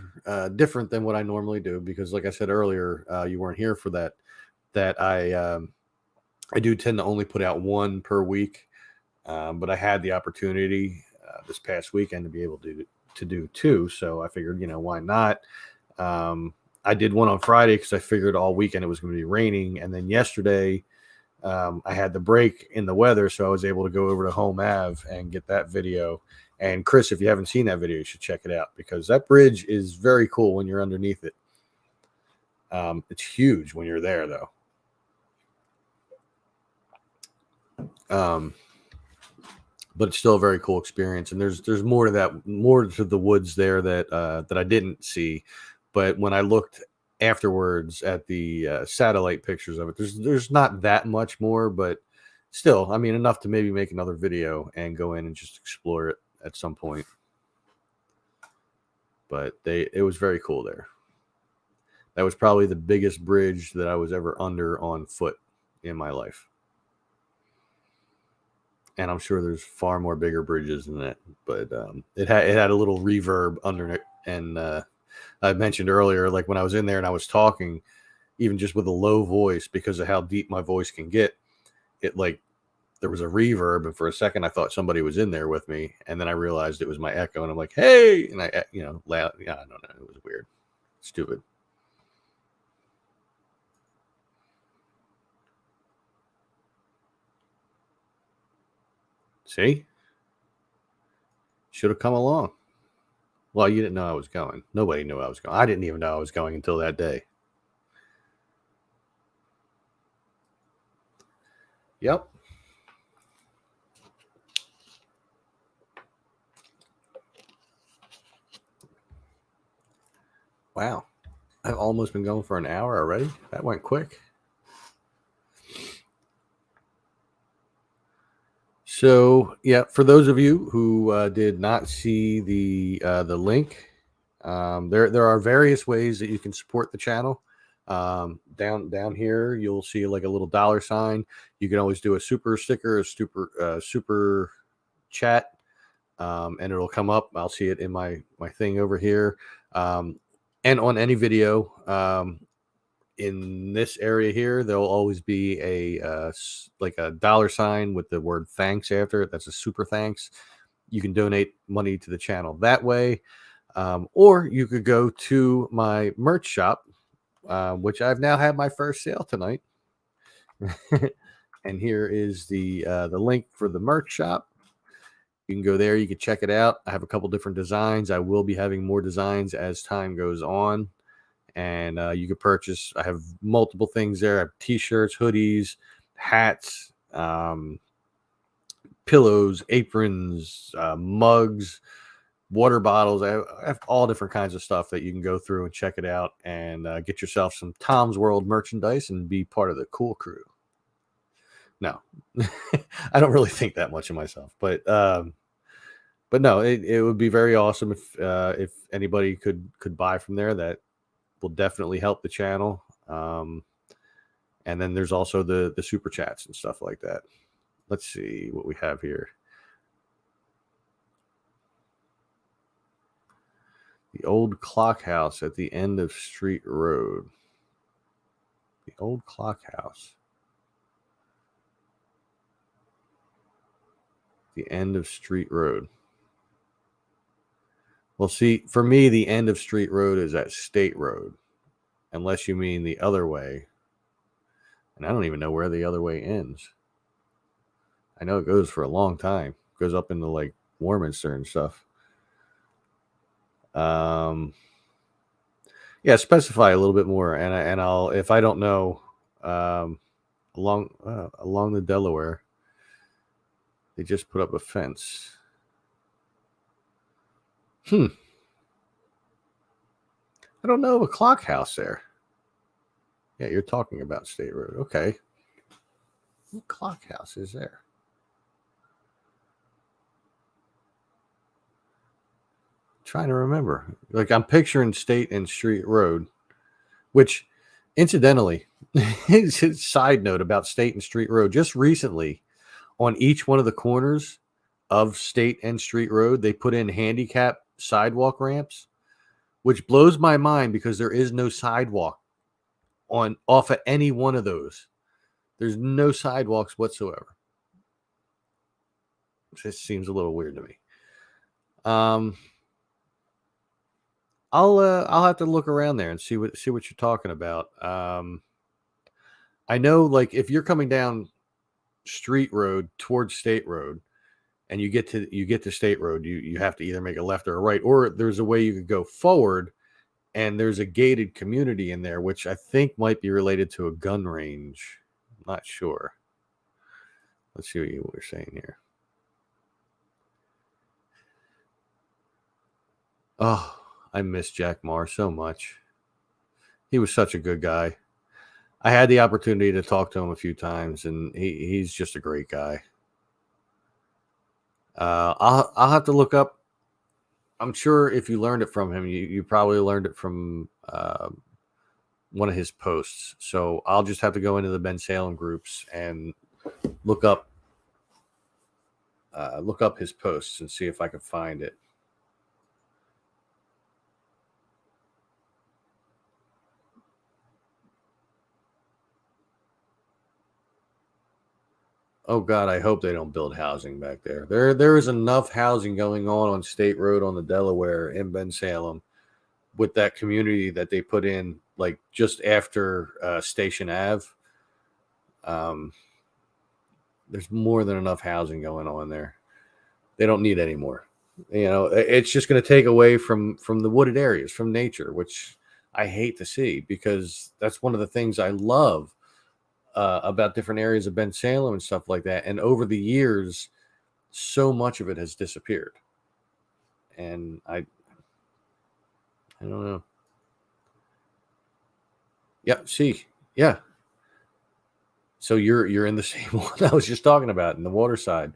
different than what I normally do because, like I said earlier, you weren't here for that. That I do tend to only put out one per week, but I had the opportunity this past weekend to be able to do two, so I figured, why not? I did one on Friday because I figured all weekend it was going to be raining, and then yesterday I had the break in the weather, so I was able to go over to Home Ave and get that video. And Chris, if you haven't seen that video, you should check it out because that bridge is very cool when you're underneath it. It's huge when you're there, though. But it's still a very cool experience, and there's more to that, more to the woods there that I didn't see. But when I looked afterwards at the satellite pictures of it, there's not that much more, but still, I mean, enough to maybe make another video and go in and just explore it at some point. But it was very cool there. That was probably the biggest bridge that I was ever under on foot in my life. And I'm sure there's far more bigger bridges than that, but it had a little reverb under it. And I mentioned earlier, like when I was in there and I was talking, even just with a low voice, because of how deep my voice can get, it like there was a reverb, and for a second I thought somebody was in there with me, and then I realized it was my echo, and I'm like, hey, and I loud. Yeah, I don't know, it was weird, stupid. See, should have come along. Well, you didn't know I was going. Nobody knew I was going. I didn't even know I was going until that day. Yep. Wow. I've almost been going for an hour already. That went quick. So, yeah, for those of you who did not see the link, there are various ways that you can support the channel. Down here, you'll see like a little dollar sign. You can always do a super sticker, a super chat, and it'll come up. I'll see it in my thing over here, and on any video. In this area here, there'll always be like a dollar sign with the word thanks after it. That's a super thanks. You can donate money to the channel that way, or you could go to my merch shop, which I've now had my first sale tonight. And here is the link for the merch shop. You can go there, you can check it out. I have a couple different designs. I will be having more designs as time goes on. And you can purchase. I have multiple things there. I have t-shirts, hoodies, hats, pillows, aprons, mugs, water bottles. I have all different kinds of stuff that you can go through and check it out and get yourself some Tom's World merchandise and be part of the cool crew. No, I don't really think that much of myself, but no, it would be very awesome if anybody could buy from there. That will definitely help the channel. And then there's also the super chats and stuff like that. Let's see what we have here. The old clock house at the end of Street Road. The old clock house. The end of Street Road. Well, see, for me, the end of Street Road is at State Road, unless you mean the other way. And I don't even know where the other way ends. I know it goes for a long time. It goes up into like Warminster and stuff. Yeah, specify a little bit more, and I'll if I don't know, along the Delaware, they just put up a fence. I don't know of a clock house there. Yeah, you're talking about State Road. Okay. What clock house is there? I'm trying to remember. Like I'm picturing State and Street Road, which incidentally, side note about State and Street Road, just recently on each one of the corners of State and Street Road, they put in handicap sidewalk ramps, which blows my mind because there is no sidewalk off of any one of those. There's no sidewalks whatsoever. It seems a little weird to me. I'll have to look around there and see what you're talking about. I know, like, if you're coming down Street Road towards State Road and you get to State Road, you have to either make a left or a right, or there's a way you could go forward, and there's a gated community in there, which I think might be related to a gun range. I'm not sure. Let's see what we're saying here. Oh, I miss Jack Marr so much. He was such a good guy. I had the opportunity to talk to him a few times, and he's just a great guy. I'll have to look up. I'm sure if you learned it from him, you probably learned it from one of his posts. So I'll just have to go into the Ben Salem groups and look up his posts and see if I can find it. Oh God, I hope they don't build housing back there. There is enough housing going on State Road on the Delaware in Ben Salem with that community that they put in, like just after Station Ave. There's more than enough housing going on there. They don't need any more. You know, it's just going to take away from the wooded areas, from nature, which I hate to see, because that's one of the things I love about different areas of Ben Salem and stuff like that. And over the years, so much of it has disappeared. And I don't know. Yeah, see, yeah. So you're in the same one I was just talking about, in the water side.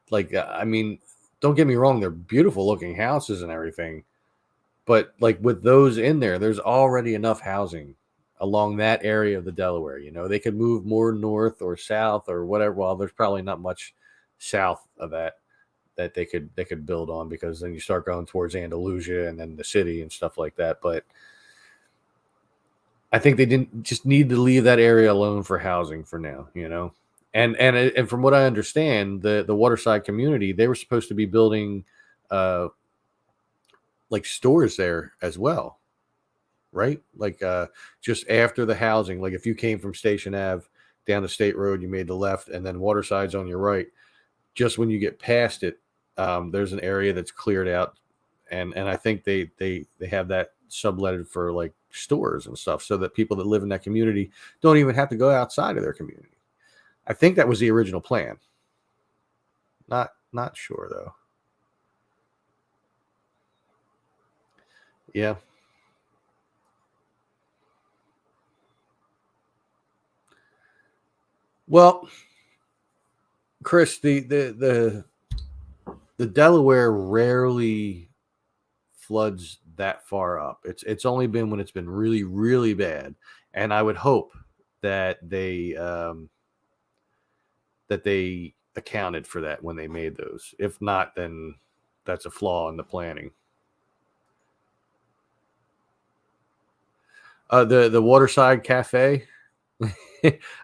Like, I mean, don't get me wrong, they're beautiful looking houses and everything, but like with those in there, there's already enough housing along that area of the Delaware. You know, they could move more north or south or whatever. Well, there's probably not much south of that they could build on, because then you start going towards Andalusia and then the city and stuff like that. But I think they didn't just need to leave that area alone for housing for now, you know. And from what I understand, the waterside community, they were supposed to be building uh like stores there as well, right? Like just after the housing, like if you came from Station Ave down the State Road, you made the left, and then Waterside's on your right. Just when you get past it, there's an area that's cleared out, and I think they have that subletted for like stores and stuff, so that people that live in that community don't even have to go outside of their community. I think that was the original plan. Not sure though. Yeah. Well, Chris, the Delaware rarely floods that far up. It's only been when it's been really really bad, and I would hope that they accounted for that when they made those. If not, then that's a flaw in the planning. The Waterside Cafe.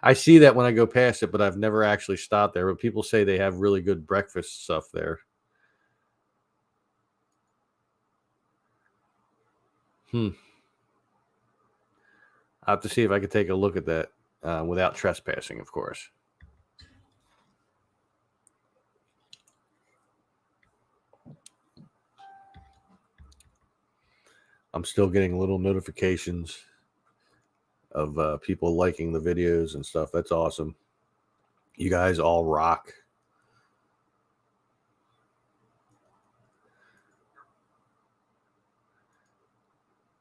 I see that when I go past it, but I've never actually stopped there. But people say they have really good breakfast stuff there. Hmm. I have to see if I could take a look at that without trespassing, of course. I'm still getting little notifications of people liking the videos and stuff. That's awesome. You guys all rock.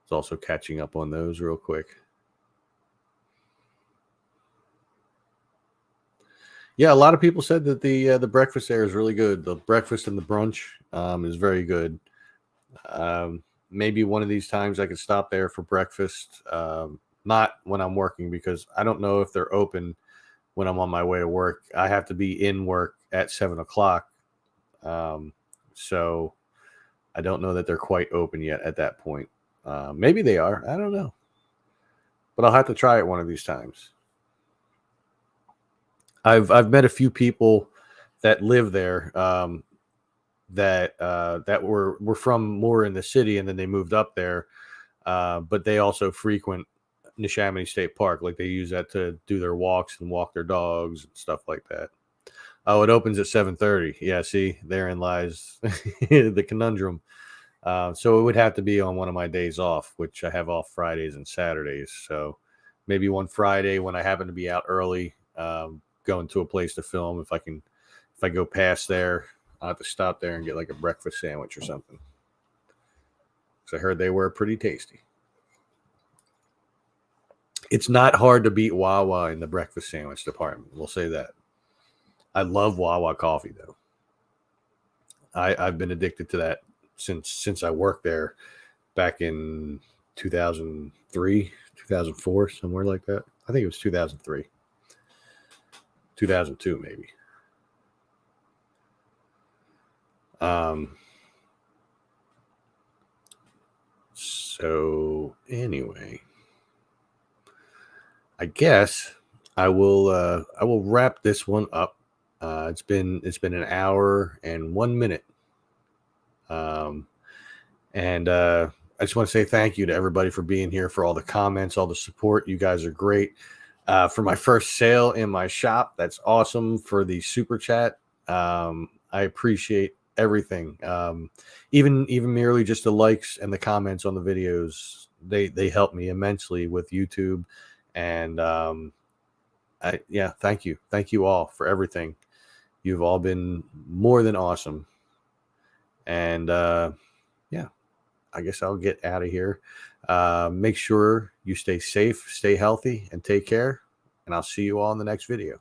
It's also catching up on those real quick. Yeah, a lot of people said that the breakfast there is really good. The breakfast and the brunch is very good. Maybe one of these times I could stop there for breakfast. Not when I'm working, because I don't know if they're open when I'm on my way to work. I have to be in work at 7 o'clock. So I don't know that they're quite open yet at that point. Maybe they are. I don't know. But I'll have to try it one of these times. I've met a few people that live there, that were from more in the city, and then they moved up there. But they also frequent Neshaminy State Park. Like they use that to do their walks and walk their dogs and stuff like that. Oh, it opens at 7:30. Yeah, see, therein lies the conundrum. So it would have to be on one of my days off, which I have off Fridays and Saturdays. So maybe one Friday when I happen to be out early, going to a place to film. If I go past there, I'll have to stop there and get like a breakfast sandwich or something. Because I heard they were pretty tasty. It's not hard to beat Wawa in the breakfast sandwich department. We'll say that. I love Wawa coffee though. I've been addicted to that since I worked there back in 2003, 2004, somewhere like that. I think it was 2003, 2002 maybe. So anyway, I guess I will wrap this one up. It's been an hour and 1 minute. And I just want to say thank you to everybody for being here, for all the comments, all the support. You guys are great. For my first sale in my shop, that's awesome. For the super chat, I appreciate everything. Even merely just the likes and the comments on the videos, they help me immensely with YouTube. And thank you all for everything. You've all been more than awesome. And I guess I'll get out of here. Make sure you stay safe, stay healthy, and take care. And I'll see you all in the next video.